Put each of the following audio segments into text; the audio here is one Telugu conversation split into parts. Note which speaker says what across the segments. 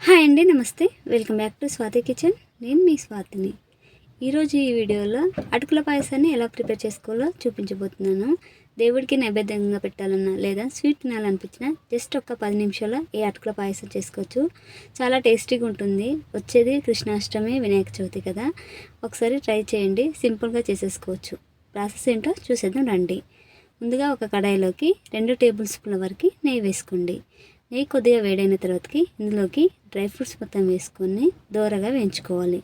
Speaker 1: హాయ్ అండి, నమస్తే. Welcome back to Swathi kitchen. నేను మీ స్వాతిని. ఈరోజు ఈ వీడియోలో అటుకుల పాయసాన్ని ఎలా ప్రిపేర్ చేసుకోవాలో చూపించబోతున్నాను. దేవుడికి నైవేద్యంగా పెట్టాలన్నా లేదా స్వీట్ తినాలనిపించినా జస్ట్ ఒక 10 నిమిషాల్లో ఈ అటుకుల పాయసం చేసుకోవచ్చు. చాలా టేస్టీగా ఉంటుంది. వచ్చేది కృష్ణాష్టమి, వినాయక చవితి కదా, ఒకసారి ట్రై చేయండి. సింపుల్గా చేసేసుకోవచ్చు. ప్రాసెస్ ఏంటో చూసేద్దాం రండి. ముందుగా ఒక కడాయిలోకి 2 టేబుల్ స్పూన్ల వరకు నెయ్యి వేసుకోండి. నెయ్యి కొద్దిగా వేడైన తర్వాతకి ఇందులోకి డ్రై ఫ్రూట్స్ మొత్తం వేసుకొని దోరగా వేయించుకోవాలి.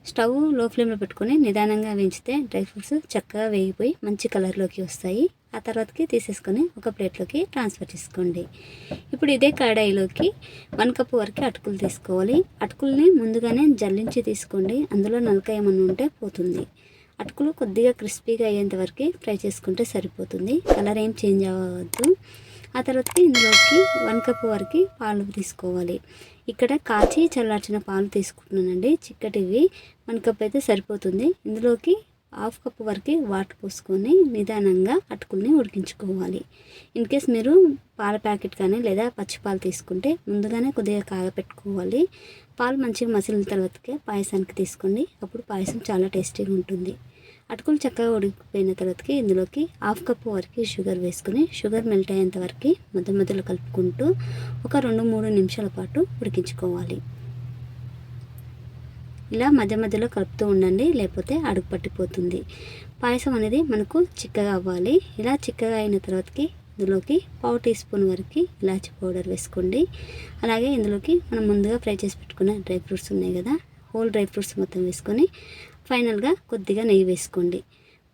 Speaker 1: స్టవ్ లో ఫ్లేమ్లో పెట్టుకొని నిదానంగా వేయించితే డ్రై ఫ్రూట్స్ చక్కగా వేగిపోయి మంచి కలర్లోకి వస్తాయి. ఆ తర్వాతకి తీసేసుకొని ఒక ప్లేట్లోకి ట్రాన్స్ఫర్ చేసుకోండి. ఇప్పుడు ఇదే కడాయిలోకి 1 కప్పు వరకు అటుకులు తీసుకోవాలి. అటుకుల్ని ముందుగానే జల్లించి తీసుకోండి. అందులో నలక ఏమన్నా ఉంటే పోతుంది. అటుకులు కొద్దిగా క్రిస్పీగా అయ్యేంత వరకు ఫ్రై చేసుకుంటే సరిపోతుంది. కలర్ ఏం చేంజ్ అవ్వద్దు. ఆ తర్వాతకి ఇందులోకి 1 కప్పు వరకు పాలు తీసుకోవాలి. ఇక్కడ కాచి చల్లార్చిన పాలు తీసుకుంటున్నానండి, చిక్కటివి. 1 కప్ అయితే సరిపోతుంది. ఇందులోకి 1/2 కప్పు వరకు వాటర్ పోసుకొని నిదానంగా అటుకుల్ని ఉడికించుకోవాలి. ఇన్ కేస్ మీరు పాల ప్యాకెట్ కానీ లేదా పచ్చి పాలు తీసుకుంటే ముందుగానే కొద్దిగా కాగపెట్టుకోవాలి. పాలు మంచిగా మసిలిన తర్వాతకే పాయసానికి తీసుకోండి. అప్పుడు పాయసం చాలా టేస్టీగా ఉంటుంది. అటుకులు చక్కగా ఉడికిపోయిన తర్వాతకి ఇందులోకి 1/2 కప్పు వరకు షుగర్ వేసుకుని షుగర్ మెల్ట్ అయ్యేంత వరకు మధ్యలో కలుపుకుంటూ ఒక 2-3 నిమిషాల పాటు ఉడికించుకోవాలి. ఇలా మధ్యలో కలుపుతూ ఉండండి, లేకపోతే అడుగు పట్టిపోతుంది. పాయసం అనేది మనకు చిక్కగా అవ్వాలి. ఇలా చిక్కగా అయిన తర్వాతకి ఇందులోకి 1/2 టీ స్పూన్ వరకు ఇలాచీ పౌడర్ వేసుకోండి. అలాగే ఇందులోకి మనం ముందుగా ఫ్రై చేసి పెట్టుకున్న డ్రై ఫ్రూట్స్ ఉన్నాయి కదా, హోల్ డ్రై ఫ్రూట్స్ మొత్తం వేసుకొని ఫైనల్గా కొద్దిగా నెయ్యి వేసుకోండి.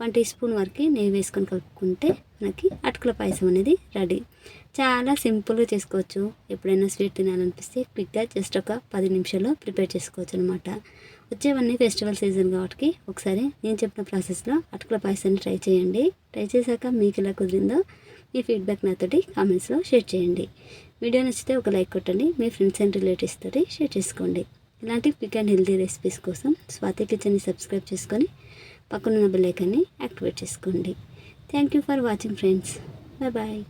Speaker 1: 1 టీ స్పూన్ వరకు నెయ్యి వేసుకొని కలుపుకుంటే మనకి అటుకుల పాయసం అనేది రెడీ. చాలా సింపుల్గా చేసుకోవచ్చు. ఎప్పుడైనా స్వీట్ తినాలనిపిస్తే క్విక్గా జస్ట్ ఒక 10 నిమిషాల్లో ప్రిపేర్ చేసుకోవచ్చు అనమాట. వచ్చేవన్నీ ఫెస్టివల్ సీజన్ కాబట్టి ఒకసారి నేను చెప్పిన ప్రాసెస్లో అటుకుల పాయసాన్ని ట్రై చేయండి. ట్రై చేశాక మీకు ఎలా కుదిరిందో మీ ఫీడ్బ్యాక్ నాతోటి కామెంట్స్లో షేర్ చేయండి. వీడియో నచ్చితే ఒక లైక్ కొట్టండి. మీ ఫ్రెండ్స్ అండ్ రిలేటివ్స్ తోటి షేర్ చేసుకోండి. ఇలాంటి క్విక్ అండ్ హెల్తీ రెసిపీస్ కోసం స్వాతి కిచెన్ని సబ్స్క్రైబ్ చేసుకొని పక్కనున్న బెల్ ఐకాన్ని యాక్టివేట్ చేసుకోండి. Thank you for watching friends. Bye bye.